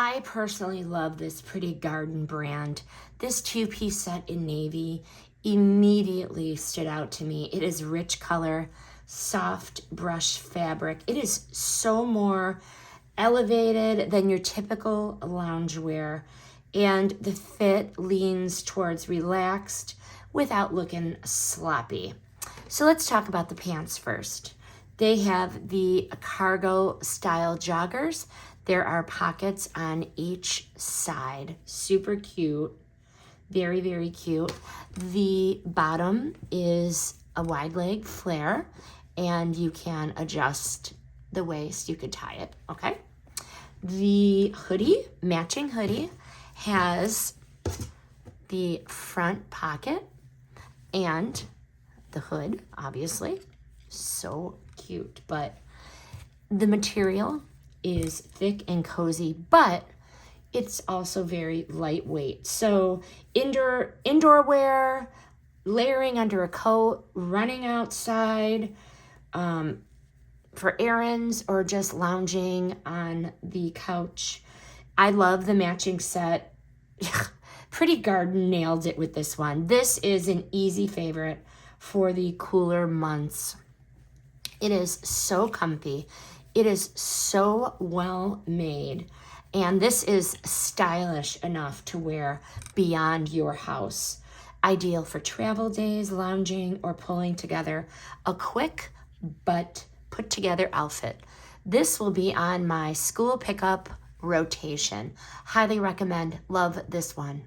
I personally love this Pretty Garden brand. This two-piece set in navy immediately stood out to me. It is rich color, soft brush fabric. It is so more elevated than your typical loungewear, and the fit leans towards relaxed without looking sloppy. So let's talk about the pants first. They have the cargo style joggers. There are pockets on each side. Super cute. Very, very cute. The bottom is a wide leg flare, and you can adjust the waist. You could tie it, okay? The hoodie, matching hoodie, has the front pocket and the hood, obviously. So cute, but the material is thick and cozy, but it's also very lightweight. So indoor wear, layering under a coat, running outside, for errands, or just lounging on the couch. I love the matching set. Pretty Garden nailed it with this one. This is an easy favorite for the cooler months. It is so comfy. It is so well made. And this is stylish enough to wear beyond your house. Ideal for travel days, lounging, or pulling together a quick but put together outfit. This will be on my school pickup rotation. Highly recommend. Love this one.